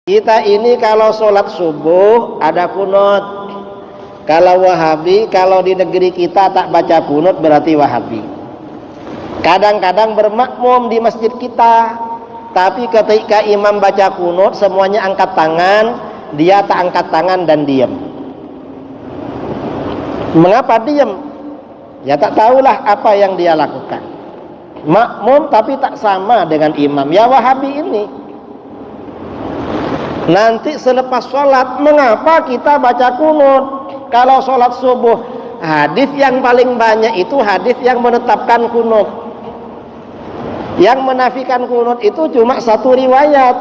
Kita ini kalau sholat subuh ada kunut. Kalau Wahabi, kalau di negeri kita tak baca kunut berarti Wahabi. Kadang-kadang bermakmum di masjid kita, tapi ketika imam baca kunut semuanya angkat tangan, dia tak angkat tangan dan diam. Mengapa diam? Ya tak tahulah apa yang dia lakukan. Makmum tapi tak sama dengan imam. Ya Wahabi ini. Nanti selepas sholat, mengapa kita baca kunut? Kalau sholat subuh, hadis yang paling banyak itu hadis yang menetapkan kunut. Yang menafikan kunut itu cuma satu riwayat.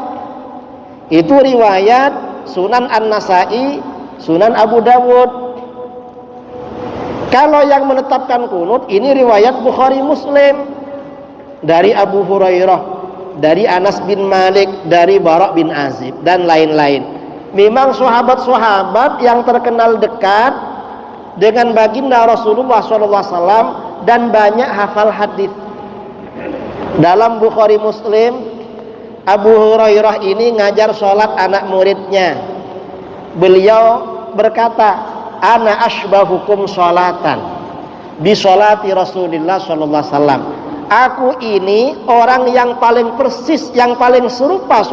Itu riwayat Sunan An-Nasai, Sunan Abu Dawud. Kalau yang menetapkan kunut, ini riwayat Bukhari Muslim. Dari Abu Hurairah, dari Anas bin Malik, dari Bara' bin Azib, dan lain-lain. Memang sahabat-sahabat yang terkenal dekat dengan baginda Rasulullah SAW dan banyak hafal hadis. Dalam Bukhari Muslim, Abu Hurairah ini ngajar sholat anak muridnya. Beliau berkata, "Ana asbahukum sholatan bi sholati Rasulullah SAW." Aku ini orang yang paling persis, yang paling serupa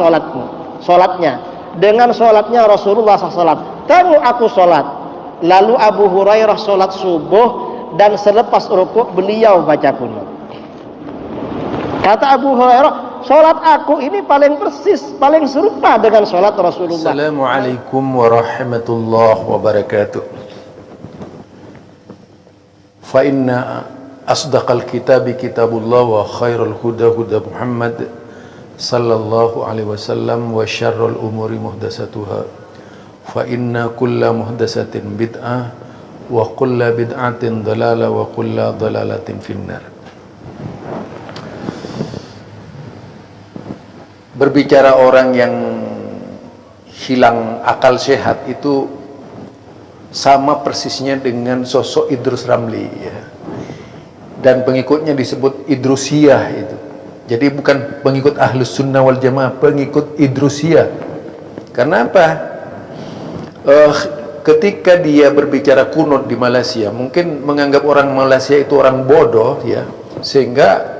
sholatnya dengan sholatnya Rasulullah SAW. Tengok aku sholat. Lalu Abu Hurairah sholat subuh dan selepas rukuk beliau baca kunut. Kata Abu Hurairah, sholat aku ini paling persis, paling serupa dengan sholat Rasulullah. Assalamualaikum warahmatullahi wabarakatuh. Fa inna asdaqal kitabi kitabullah wa khairul huda huda Muhammad sallallahu alaihi wasallam wa syarrul umuri muhdasatuhah fa inna kulla muhdasatin bid'ah wa kulla bid'atin dalalah wa kulla dalalatin finnar. Berbicara orang yang hilang akal sehat itu sama persisnya dengan sosok Idrus Ramli, ya. Dan pengikutnya disebut Idrusiyah itu. Jadi bukan pengikut Ahlus Sunnah wal Jamaah, pengikut Idrusiyah. Karena apa? Ketika dia berbicara kunut di Malaysia, mungkin menganggap orang Malaysia itu orang bodoh, ya, sehingga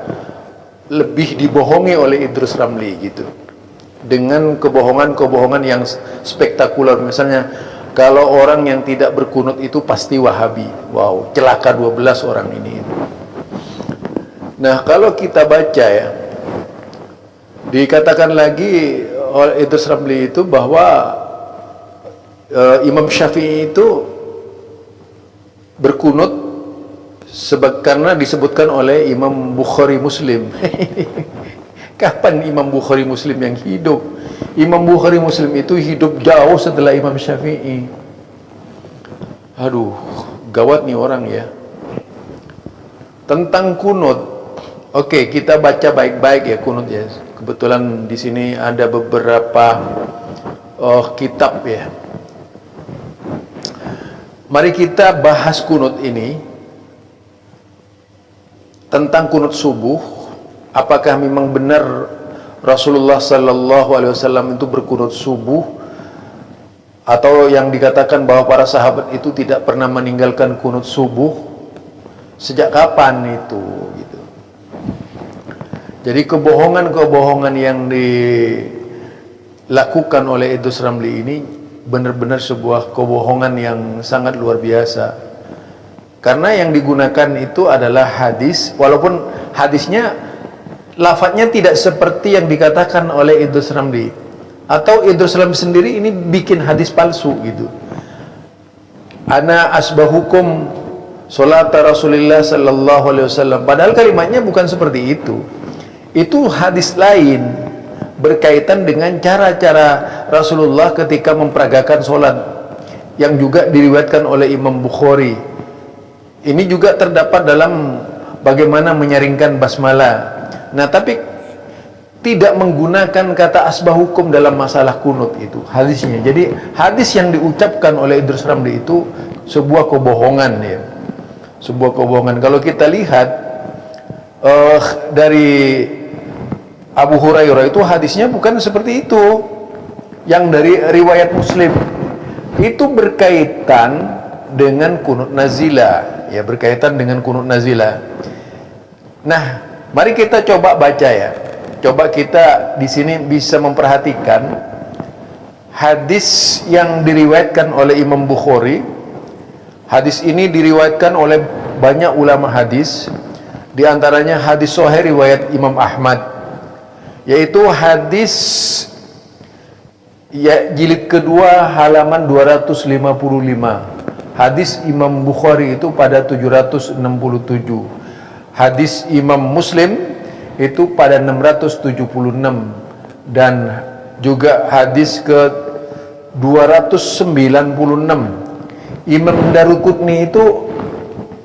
lebih dibohongi oleh Idrus Ramli gitu. Dengan kebohongan-kebohongan yang spektakuler. Misalnya, kalau orang yang tidak berkunut itu pasti Wahabi. Wow, celaka 12 orang ini. Nah, kalau kita baca, ya, dikatakan lagi oleh Idrus Ramli itu bahwa Imam Syafi'i itu berkunut karena disebutkan oleh Imam Bukhari Muslim. Kapan Imam Bukhari Muslim yang hidup? Imam Bukhari Muslim itu hidup jauh setelah Imam Syafi'i. Aduh, gawat nih orang, ya. Tentang kunut, oke, kita baca baik-baik, ya, kunut, ya. Kebetulan di sini ada beberapa kitab, ya. Mari kita bahas kunut ini. Tentang kunut subuh, apakah memang benar Rasulullah sallallahu alaihi wasallam itu berkunut subuh, atau yang dikatakan bahwa para sahabat itu tidak pernah meninggalkan kunut subuh? Sejak kapan itu, gitu. Jadi kebohongan-kebohongan yang dilakukan oleh Idrus Ramli ini benar-benar sebuah kebohongan yang sangat luar biasa. Karena yang digunakan itu adalah hadis, walaupun hadisnya lafadznya tidak seperti yang dikatakan oleh Idrus Ramli, atau Idrus Ramli sendiri ini bikin hadis palsu gitu. Ana asbahukum salata Rasulillah sallallahu alaihi wasallam. Padahal kalimatnya bukan seperti itu. Itu hadis lain berkaitan dengan cara-cara Rasulullah ketika memperagakan sholat, yang juga diriwayatkan oleh Imam Bukhari. Ini juga terdapat dalam bagaimana menyaringkan basmalah. Nah, tapi tidak menggunakan kata asbahukum dalam masalah kunut itu hadisnya. Jadi hadis yang diucapkan oleh Idrus Ramli itu sebuah kebohongan, ya. Sebuah kebohongan. Kalau kita lihat dari Abu Hurairah itu hadisnya bukan seperti itu. yang dari riwayat Muslim itu berkaitan dengan kunut nazilah, ya, berkaitan dengan kunut nazilah. Nah, mari kita coba baca ya. Coba kita di sini bisa memperhatikan hadis yang diriwayatkan oleh Imam Bukhari. Hadis ini diriwayatkan oleh banyak ulama hadis, di antaranya hadis sahih riwayat Imam Ahmad, yaitu hadis ya jilid kedua halaman 255. Hadis Imam Bukhari itu pada 767. Hadis Imam Muslim itu pada 676, dan juga hadis ke 296. Imam Daruqutni itu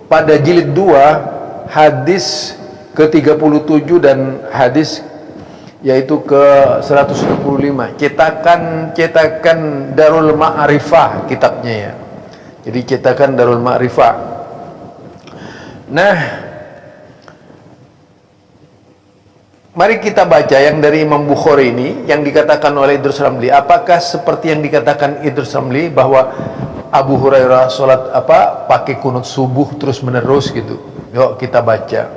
pada jilid 2 hadis ke 37 dan hadis yaitu ke 165. Cetakan Darul Ma'rifah kitabnya ya. Jadi cetakan Darul Ma'rifah. Nah, mari kita baca yang dari Imam Bukhari ini yang dikatakan oleh Idrus Ramli. Apakah seperti yang dikatakan Idrus Ramli bahwa Abu Hurairah sholat pakai kunut subuh terus menerus gitu? Yuk kita baca.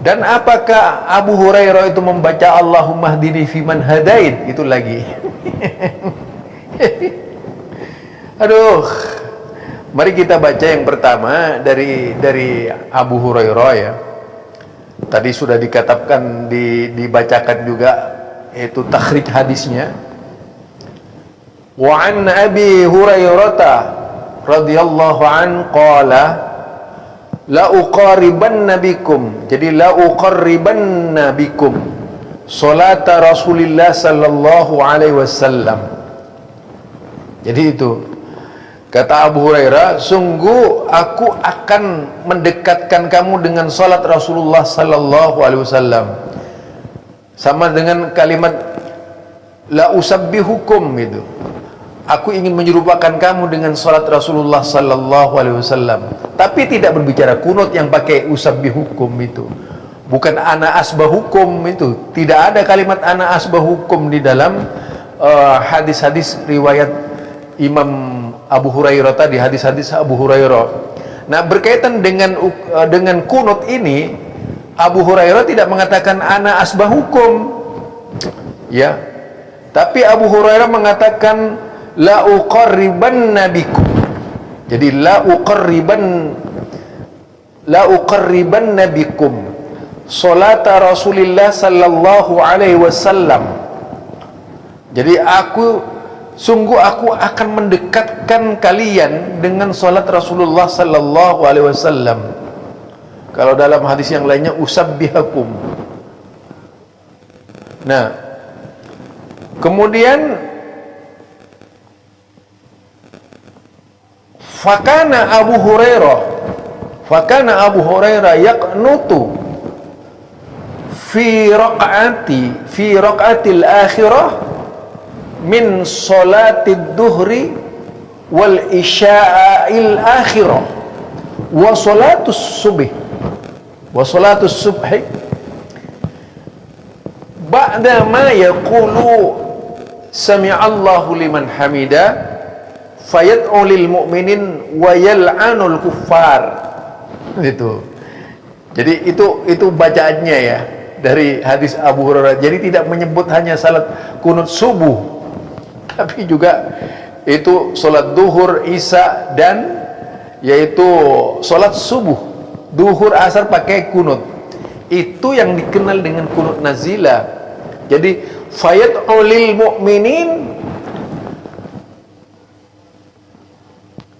Dan apakah Abu Hurairah itu membaca Allahumma hdini fiman hadait? Itu lagi. Aduh. Mari kita baca yang pertama dari Abu Hurairah ya. Tadi sudah dikatakan, dibacakan juga, yaitu takhrij hadisnya. Wa an Abi Hurairah radhiyallahu an qala la uqaribanna bikum. Jadi la uqarribanna bikum salata Rasulillah sallallahu alaihi wasallam. Jadi itu kata Abu Hurairah, sungguh aku akan mendekatkan kamu dengan salat Rasulullah sallallahu alaihi wasallam. Sama dengan kalimat la usabbihukum itu. Aku ingin menyerupakan kamu dengan salat Rasulullah sallallahu alaihi wasallam. Tapi tidak berbicara kunut yang pakai usabbihukum itu. Bukan ana asbahukum itu. Tidak ada kalimat ana asbahukum di dalam hadis-hadis riwayat Imam Abu Hurairah tadi, hadis-hadis Abu Hurairah. Nah, berkaitan dengan kunut ini, Abu Hurairah tidak mengatakan ana asbahukum, ya. Tapi Abu Hurairah mengatakan la uqarribanna bikum. Jadi la uqarribanna bikum salata Rasulillah sallallahu alaihi wasallam. Jadi sungguh aku akan mendekatkan kalian dengan salat Rasulullah sallallahu alaihi wasallam. Kalau dalam hadis yang lainnya usabbihakum. Nah, kemudian fakana Abu Hurairah yaqnutu fi raq'atil akhirah min salatid duhri wal isya'il akhirah wa salatus subhi ba'da ma yaqulu sami'allahu liman hamida fayad'u lil mu'minin wa yal'anul kuffar. Itu. Jadi itu bacaannya ya dari hadis Abu Hurairah. Jadi tidak menyebut hanya salat kunut subuh, tapi juga itu salat duhur, isya, dan yaitu salat subuh, duhur, asar pakai kunut. Itu yang dikenal dengan kunut nazilah. Jadi fayad'u lil mu'minin,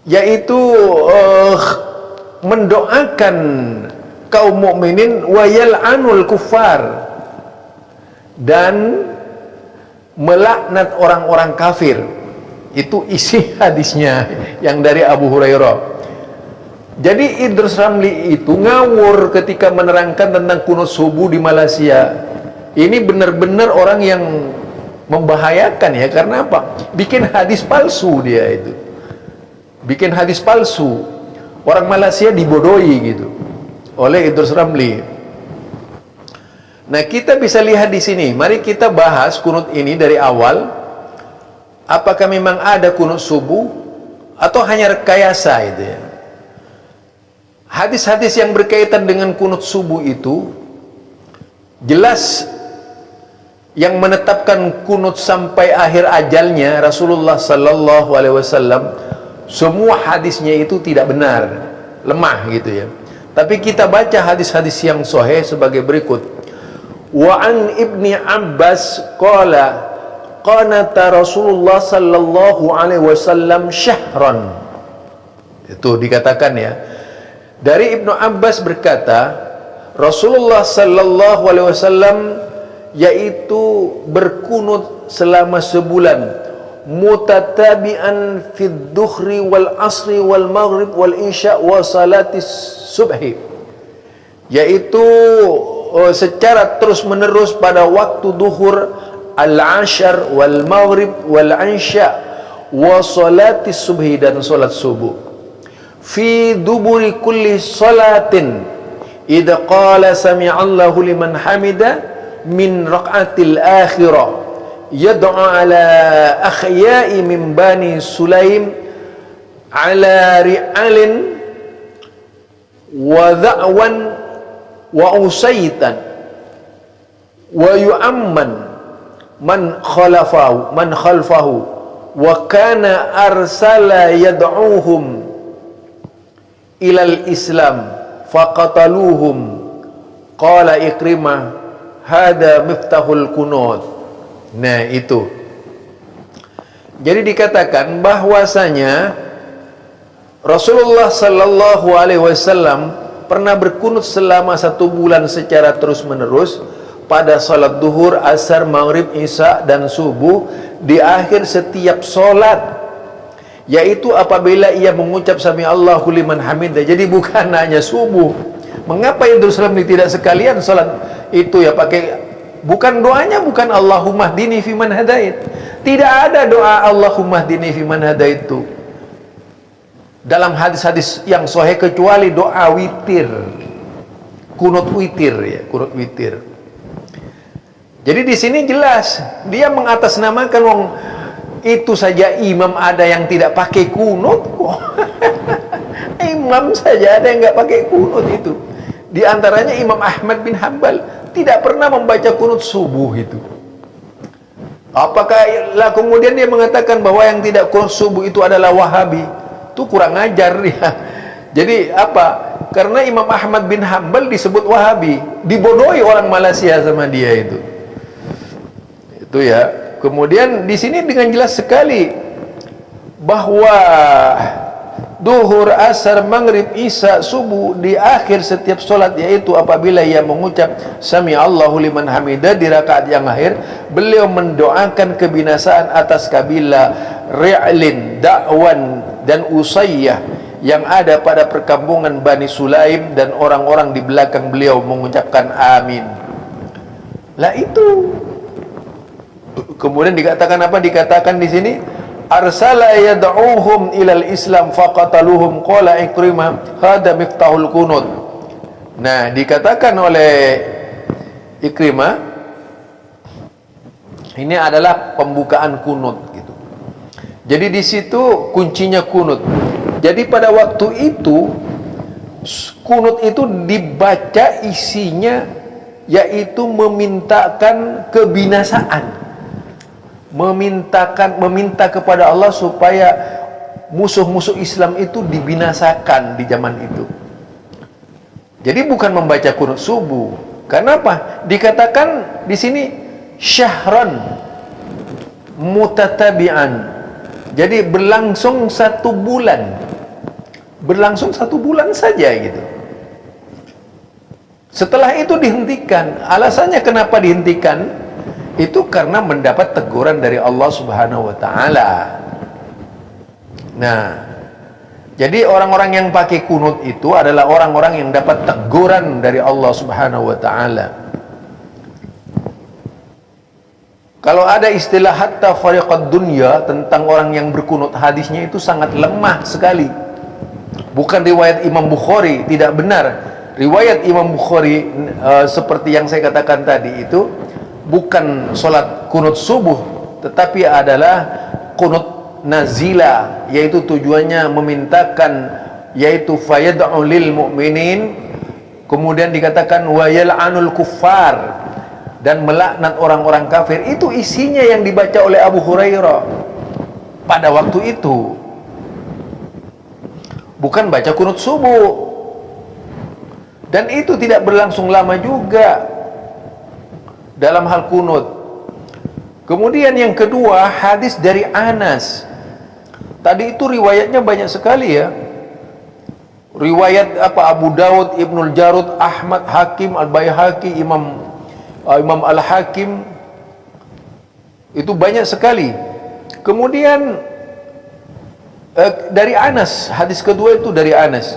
yaitu mendoakan kaum mukminin, wa yal'anul kuffar, dan melaknat orang-orang kafir. Itu isi hadisnya yang dari Abu Hurairah. Jadi Idrus Ramli itu ngawur ketika menerangkan tentang kunut subuh di Malaysia. Ini benar-benar orang yang membahayakan ya. Karena apa? Bikin hadis palsu dia itu. Bikin hadis palsu. Orang Malaysia dibodohi gitu oleh Idrus Ramli. Nah, kita bisa lihat di sini. Mari kita bahas kunut ini dari awal apakah memang ada kunut subuh atau hanya rekayasa itu ya. Hadis-hadis yang berkaitan dengan kunut subuh itu jelas yang menetapkan kunut sampai akhir ajalnya Rasulullah sallallahu alaihi wasallam. Semua hadisnya itu tidak benar, lemah gitu ya. Tapi kita baca hadis-hadis yang sahih sebagai berikut. Wa an Ibni Abbas qala qanata Rasulullah sallallahu alaihi wasallam syahran. Itu dikatakan ya. Dari Ibnu Abbas berkata, Rasulullah sallallahu alaihi wasallam yaitu berkunut selama sebulan, mutatabi'an fid duhri wal asri wal maghrib wal isya wa salatis subhi, yaitu secara terus menerus pada waktu duhur, al-ashar wal maghrib wal isya wa salatis subhi, dan salat subuh. Fi duburi kulli salatin idza qala sami'allahu liman hamida min raq'atil akhirah yad'u ala akhya'i min bani Sulaim ala ri'alin wa dha'wan wa usaytan wa yu'amman man khalfahu wa kana arsala yad'uhum ilal Islam faqataluhum. Qala Ikrimah hada miftahul kunut. Nah itu, jadi dikatakan bahwasanya Rasulullah sallallahu alaihi wasallam pernah berkunut selama 1 bulan secara terus menerus pada salat duhur, asar, maghrib, isya dan subuh di akhir setiap salat, yaitu apabila ia mengucap sami Allahu liman hamidah. Jadi bukan hanya subuh. Mengapa itu Rasulullah tidak sekalian salat itu ya pakai, bukan doanya, bukan Allahumma hdini fiman hadait. Tidak ada doa Allahumma hdini fiman hadait itu dalam hadis-hadis yang sahih kecuali doa witir, kunut witir ya, kunut witir. Jadi di sini jelas dia mengatasnamakan wong itu saja imam ada yang tidak pakai kunut kok. Imam saja ada yang nggak pakai kunut itu. Di antaranya Imam Ahmad bin Hanbal tidak pernah membaca kunut subuh itu. Apakah lah kemudian dia mengatakan bahwa yang tidak kunut subuh itu adalah Wahabi? Itu kurang ajar dia. Jadi apa? Karena Imam Ahmad bin Hanbal disebut Wahabi, dibodohi orang Malaysia sama dia itu. Itu ya. Kemudian di sini dengan jelas sekali bahwa duhur, asar, maghrib, isya, subuh di akhir setiap solat, yaitu apabila ia mengucap sami Allahu liman hamidah di rakaat yang akhir, beliau mendoakan kebinasaan atas kabilah Ri'lin, Da'wan dan Usayyah yang ada pada perkampungan Bani Sulaim, dan orang-orang di belakang beliau mengucapkan amin. Lah itu. Kemudian dikatakan apa? Dikatakan di sini arsala yad'uhum ilal Islam faqataluhum. Qala Ikrimah hada miftahul kunut. Nah, dikatakan oleh Ikrimah ini adalah pembukaan kunut gitu. Jadi di situ kuncinya kunut. Jadi pada waktu itu kunut itu dibaca isinya yaitu memintakan kebinasaan, meminta kepada Allah supaya musuh-musuh Islam itu dibinasakan di zaman itu. Jadi bukan membaca kunut subuh. Kenapa? Dikatakan di sini syahran mutatabi'an. Jadi berlangsung 1 bulan. Berlangsung 1 bulan saja gitu. Setelah itu dihentikan. Alasannya kenapa dihentikan? Itu karena mendapat teguran dari Allah Subhanahu wa taala. Nah, jadi orang-orang yang pakai kunut itu adalah orang-orang yang dapat teguran dari Allah Subhanahu wa taala. Kalau ada istilah hatta fariqad dunya tentang orang yang berkunut, hadisnya itu sangat lemah sekali. Bukan riwayat Imam Bukhari, tidak benar. Riwayat Imam Bukhari seperti yang saya katakan tadi itu bukan sholat kunut subuh, tetapi adalah kunut nazila, yaitu tujuannya memintakan, yaitu fayad'u lil mu'minin, kemudian dikatakan wa yal'anul kuffar, dan melaknat orang-orang kafir. Itu isinya yang dibaca oleh Abu Hurairah pada waktu itu. Bukan baca kunut subuh. Dan itu tidak berlangsung lama juga dalam hal kunut. Kemudian yang kedua, hadis dari Anas. Tadi itu riwayatnya banyak sekali ya. Riwayat Abu Dawud, Ibnul Jarud, Ahmad, Hakim, Al-Baihaqi, Imam Al-Hakim, itu banyak sekali. Kemudian dari Anas, hadis kedua itu dari Anas.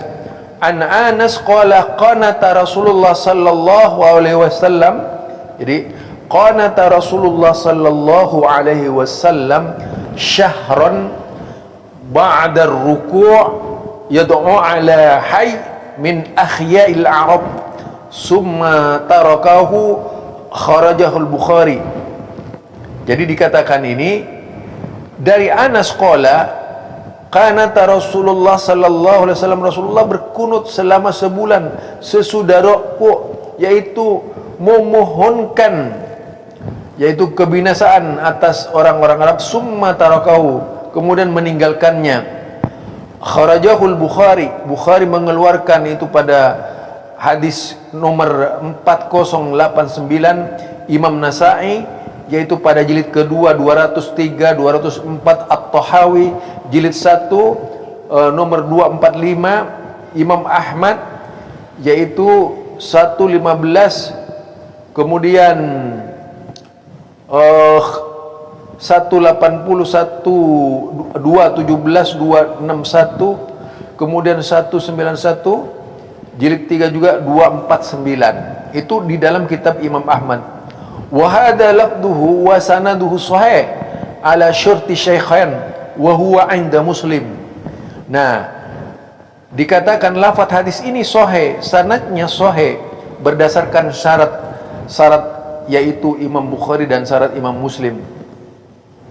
An Anas qala qanata Rasulullah sallallahu alaihi wasallam. Jadi qanata Rasulullah sallallahu alaihi wasallam syahran ba'da ar-ruku' yad'u ala hayy min akhya'il Arab summa tarakahu, kharajahul Bukhari. Jadi dikatakan ini dari Anas qala qanata Rasulullah sallallahu alaihi wasallam, Rasulullah berkunut selama sebulan sesudah rukuk, yaitu memohonkan yaitu kebinasaan atas orang-orang Arab, summa tarakahu, kemudian meninggalkannya. Kharajahul Bukhari, Bukhari mengeluarkan itu pada hadis nomor 4089, Imam Nasa'i yaitu pada jilid kedua 203, 204, At-Tahawi jilid 1 nomor 245, Imam Ahmad yaitu 115, kemudian 180, 217, 261, kemudian 191 jilid 3 juga 249. Itu di dalam kitab Imam Ahmad. Wa hadha lafduhu wa sanaduhu sahih ala syurti syaikhain wa huwa 'inda Muslim. Nah, dikatakan lafaz hadis ini sahih, sanadnya sahih berdasarkan syarat yaitu Imam Bukhari dan syarat Imam Muslim.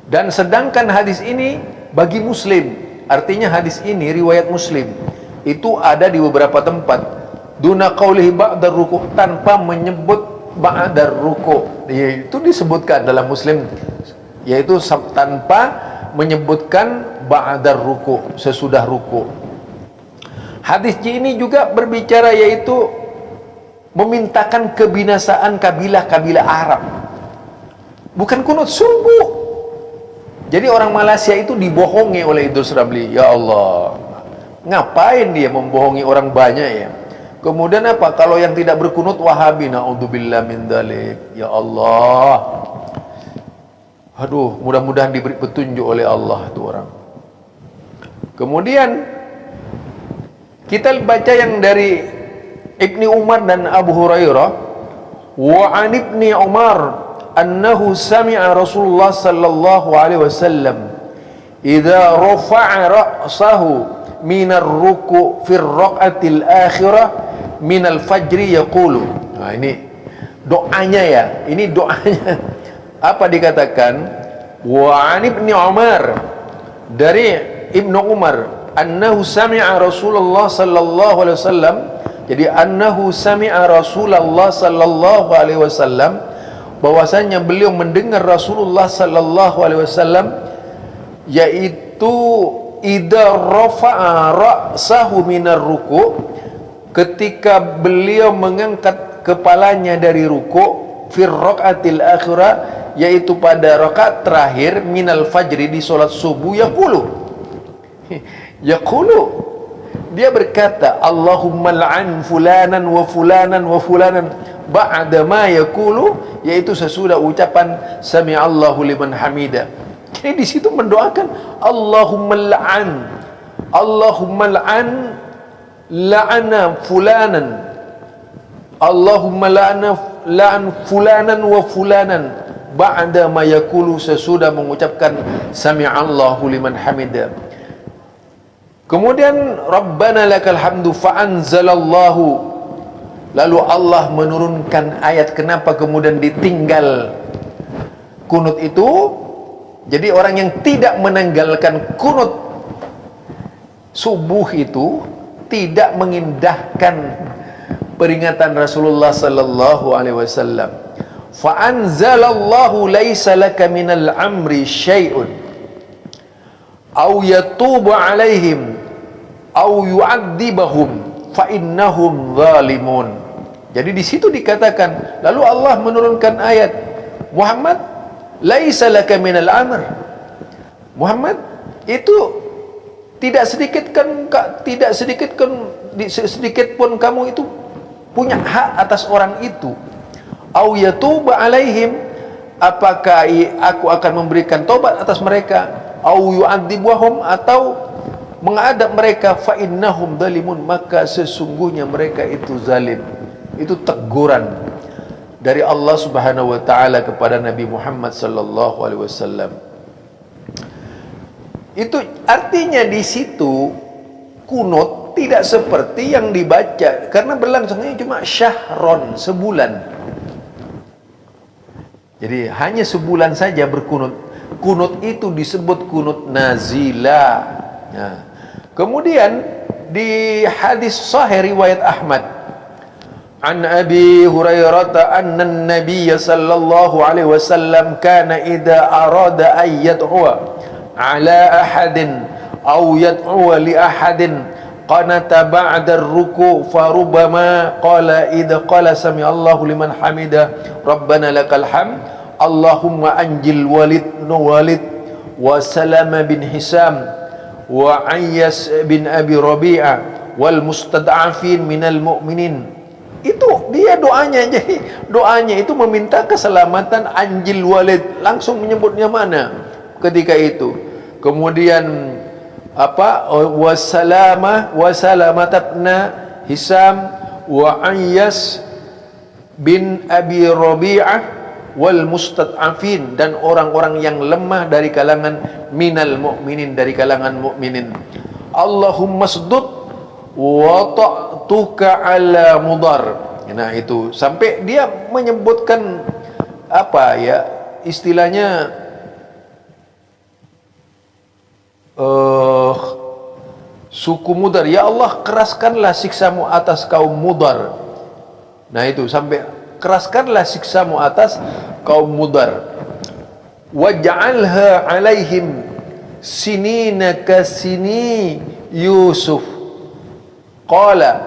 Dan sedangkan hadis ini bagi Muslim, artinya hadis ini riwayat Muslim, itu ada di beberapa tempat. Duna qaulihi ba'da ruku', tanpa menyebut ba'da ruku'. Itu disebutkan dalam Muslim, yaitu tanpa menyebutkan ba'da ruku', sesudah ruku'. Hadis ini juga berbicara yaitu memintakan kebinasaan kabilah-kabilah Arab. Bukan kunut subuh. Jadi orang Malaysia itu dibohongi oleh Idrus Ramli. Ya Allah, ngapain dia membohongi orang banyak ya? Kemudian apa? Kalau yang tidak berkunut Wahabi, naudzubillah min dzalik. Ya Allah. Aduh, mudah-mudahan diberi petunjuk oleh Allah itu orang. Kemudian kita baca yang dari Ibni Umar dan Abu Hurairah. Wa an Ibni Umar annahu sami'a Rasulullah sallallahu alaihi wasallam idza rafa'a ra'sahu minar ruku' fi ar-raq'atil akhirah minal fajri yaqulu. Nah, ini doanya ya. Ini doanya. Apa dikatakan? Wa an Ibni Umar, dari Ibnu Umar, annahu sami'a Rasulullah sallallahu alaihi wasallam. Jadi annahu sami'a Rasulullah sallallahu alaihi wasallam, bahwasanya beliau mendengar Rasulullah sallallahu alaihi wasallam, yaitu idza rafa'a ra'sahu minar ruku', ketika beliau mengangkat kepalanya dari ruku', fir raqatil akhirah, yaitu pada rakaat terakhir, minal fajri, di solat subuh, yaqulu, dia berkata, Allahumma la'an fulanan wa fulanan wa fulanan, ba'da ma yaqulu, yaitu sesudah ucapan sami'allahu liman hamida. Jadi di situ mendoakan Allahumma la'an la'ana fulanan, Allahumma la'an fulanan wa fulanan, ba'da ma yaqulu, sesudah mengucapkan sami'allahu liman hamida. Kemudian Rabbana lakal hamdu fa'anzalallahu, lalu Allah menurunkan ayat. Kenapa kemudian ditinggal kunut itu? Jadi orang yang tidak menanggalkan kunut subuh itu tidak mengindahkan peringatan Rasulullah sallallahu alaihi wasallam. Fa anzalallahu laisa laka minal amri syai'un aw yatubu alaihim aw yu'adzibahum fa innahum zalimun. Jadi di situ dikatakan, lalu Allah menurunkan ayat, Muhammad, laisa laka minal amr. Muhammad, itu tidak sedikit pun kamu itu punya hak atas orang itu. Au yatuba alaihim, apakah aku akan memberikan tobat atas mereka, au yu'adzibahum, atau mengadab mereka, fa innahum zalimun, maka sesungguhnya mereka itu zalim. Itu teguran dari Allah Subhanahu wa taala kepada Nabi Muhammad sallallahu alaihi wasallam. Itu artinya di situ kunut tidak seperti yang dibaca, karena berlangsungnya cuma syahron, sebulan. Jadi hanya sebulan saja berkunut. Kunut itu disebut kunut nazila. Nah, kemudian di hadis sahih riwayat Ahmad, an Abi Hurairah anna an-nabiy sallallahu alaihi wasallam kana idza arada ay yad'u ala ahadin aw yad'u li ahadin qanata ba'da ar-ruku' farubama qala idza qala sami Allahu liman hamida rabbana lakal hamd Allahumma anjil Walid wa Salama bin Hisam wa Ayyas bin Abi Rabi'ah wal mustad'afin minal mu'minin. Itu dia doanya. Jadi doanya itu meminta keselamatan Anjil Walid, langsung menyebutnya mana ketika itu. Kemudian apa, wasalamatna Hisam wa Ayyas bin Abi Rabi'ah wal mustad'afin, dan orang-orang yang lemah dari kalangan minal mu'minin, dari kalangan mukminin. Allahumma sdud wa ta'tuka ala mudar. Nah itu sampai dia menyebutkan apa ya, istilahnya suku Mudar, ya Allah keraskanlah siksamu atas kaum Mudar. Nah itu sampai keraskanlah siksamu atas kaum Mudar. Waj'alha alaihim sinina kasini Yusuf. Qala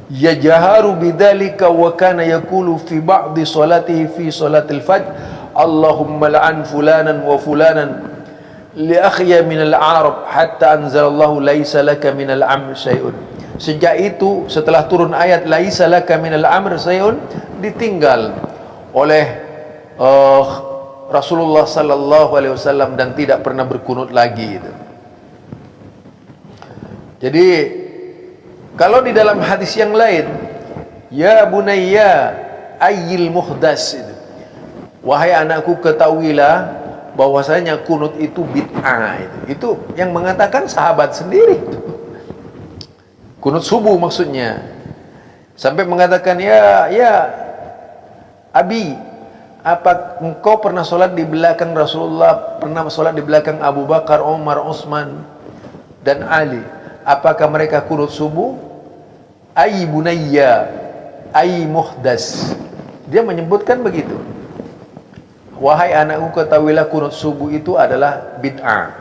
yajharu bidzalika wa kana yaqulu fi ba'di salatihi fi salatil fajr Allahumma la'an fulanan wa fulanan li akhya min al-arab hatta anzalallahu laisa laka min al-amr syai'un. Sejak itu setelah turun ayat laisa laka min al-amr syai'un, ditinggal oleh Rasulullah sallallahu alaihi wasallam dan tidak pernah berkunut lagi itu. Jadi kalau di dalam hadis yang lain, ya bunayya ayyil muhdas, wahai anakku ketahuilah bahwasanya kunut itu bid'ah. Itu yang mengatakan sahabat sendiri. Kunut subuh maksudnya. Sampai mengatakan, ya Abi, apa engkau pernah sholat di belakang Rasulullah, pernah sholat di belakang Abu Bakar, Umar, Utsman dan Ali? Apakah mereka kunut subuh? Ay bunayya ay muhdas. Dia menyebutkan begitu. Wahai anakku ketahuilah kunut subuh itu adalah bid'ah.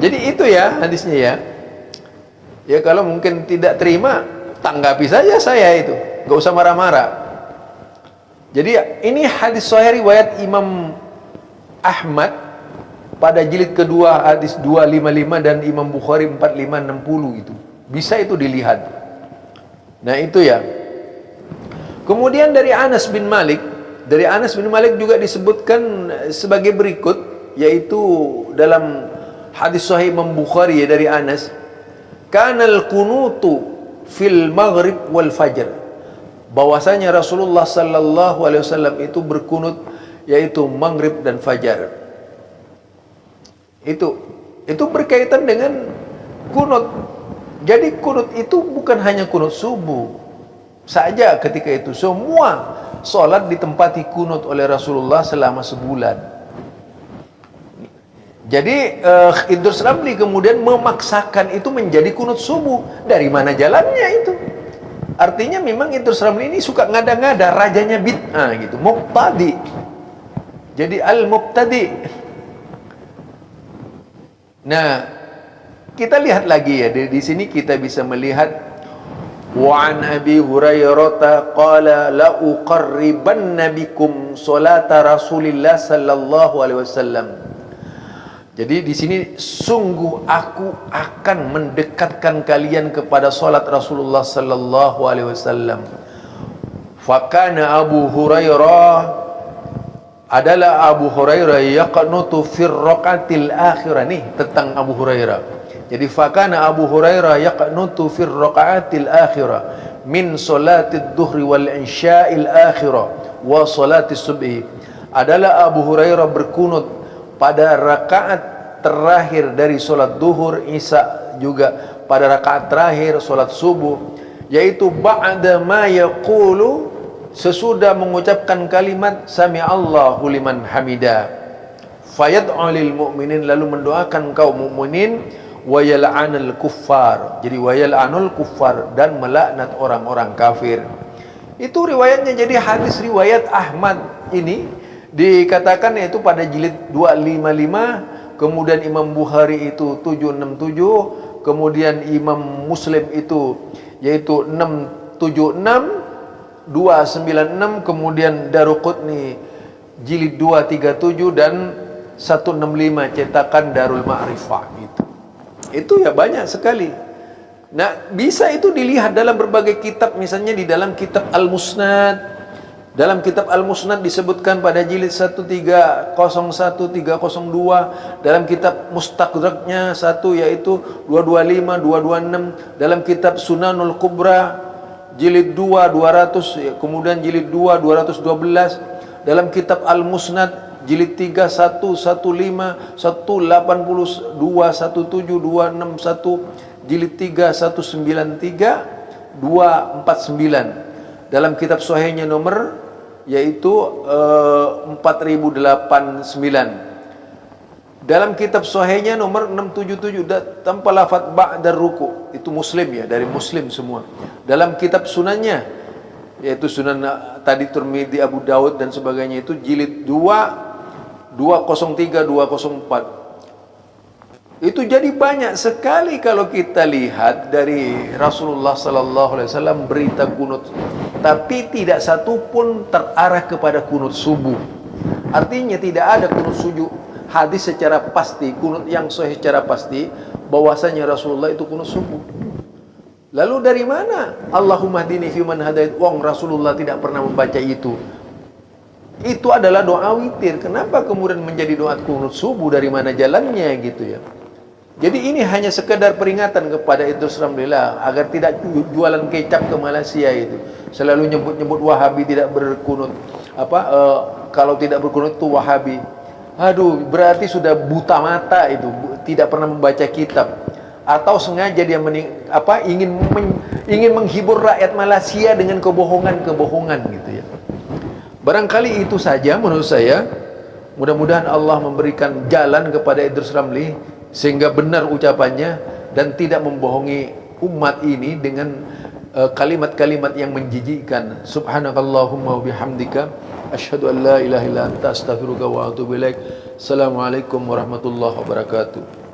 Jadi itu ya hadisnya ya. Ya kalau mungkin tidak terima, tanggapi saja saya itu. Gak usah marah-marah. Jadi ini hadis sahih riwayat Imam Ahmad pada jilid kedua hadis 255 dan Imam Bukhari 4560 itu. Bisa itu dilihat. Nah itu ya. Kemudian dari Anas bin Malik juga disebutkan sebagai berikut, yaitu dalam hadis sahih Imam Bukhari ya, dari Anas, kanal kunutu fil maghrib wal fajr, bahwasanya Rasulullah sallallahu alaihi wasallam itu berkunut yaitu maghrib dan fajar. Itu berkaitan dengan kunut. Jadi kunut itu bukan hanya kunut subuh saja ketika itu, semua solat ditempati kunut oleh Rasulullah selama sebulan. Jadi Idrus Ramli kemudian memaksakan itu menjadi kunut subuh. Dari mana jalannya itu? Artinya memang Idrus Ramli ini suka ngada-ngada, rajanya bid'ah gitu, muqtadi. Jadi al-mubtadi. Nah, kita lihat lagi ya, di sini kita bisa melihat wa an Abi Hurairah qala la uqarribanna bikum salata Rasulillah sallallahu alaihi wasallam. Jadi di sini sungguh aku akan mendekatkan kalian kepada salat Rasulullah sallallahu alaihi wasallam. Fakana Abu Hurairah adalah Abu Hurairah yaqnutu fi raqatil akhirah, nih tentang Abu Hurairah. Jadi fakana Abu Hurairah yaqnutu fi raqatil akhirah min salatid dhuhri wal insya'il akhirah wa salatis subhi. Adalah Abu Hurairah berkunut pada rakaat terakhir dari solat duhur, isya juga pada rakaat terakhir solat subuh, yaitu ba'da ma yaqulu, sesudah mengucapkan kalimat sami Allahu liman hamida, fayad'u lil mu'minin, lalu mendoakan kaum mukminin, wa yal'anul kuffar, jadi wa yal'anul kuffar, dan melaknat orang-orang kafir. Itu riwayatnya. Jadi hadis riwayat Ahmad ini dikatakan yaitu pada jilid 255, kemudian Imam Bukhari itu 767, kemudian Imam Muslim itu yaitu 676, 296, kemudian Daruqutni jilid 237 dan 165 cetakan Darul Ma'rifah gitu. Itu ya banyak sekali. Nah, bisa itu dilihat dalam berbagai kitab, misalnya di dalam kitab Al-Musnad. Dalam kitab Al-Musnad disebutkan pada jilid 1301, 302, dalam kitab Mustadraknya 1 yaitu 225, 226, dalam kitab Sunanul Kubra jilid 2 200, kemudian jilid 2 212, dalam kitab Al-Musnad jilid 3 115, 182, 17, 261, jilid 3 193, 249. Dalam kitab sahihnya nomor yaitu 4089. Dalam kitab sahihnya nomor 677 tanpa lafaz ba'da ruku, itu Muslim ya, dari Muslim semua. Dalam kitab sunannya yaitu Sunan tadi Tirmidzi, Abu Daud dan sebagainya, itu jilid 2 203 204. Itu jadi banyak sekali kalau kita lihat dari Rasulullah sallallahu alaihi wasallam berita kunut, tapi tidak satu pun terarah kepada kunut subuh. Artinya tidak ada kunut subuh hadis secara pasti, kunut yang sahih secara pasti bahwasanya Rasulullah itu kunut subuh. Lalu dari mana Allahumma hdini fiman hadait? Wong Rasulullah tidak pernah membaca itu. Itu adalah doa witir. Kenapa kemudian menjadi doa kunut subuh? Dari mana jalannya gitu ya? Jadi ini hanya sekedar peringatan kepada Idrus Ramli agar tidak jualan kecap ke Malaysia itu. Selalu nyebut-nyebut Wahabi tidak berkunut. Kalau tidak berkunut itu Wahabi. Aduh, berarti sudah buta mata itu, tidak pernah membaca kitab. Atau sengaja dia ingin menghibur rakyat Malaysia dengan kebohongan-kebohongan gitu ya. Barangkali itu saja menurut saya. Mudah-mudahan Allah memberikan jalan kepada Idrus Ramli sehingga benar ucapannya dan tidak membohongi umat ini dengan kalimat-kalimat yang menjijikkan. Subhanakallahumma wa bihamdika asyhadu an la ilaha illa anta astaghfiruka wa atubu ilaik. Assalamualaikum warahmatullahi wabarakatuh.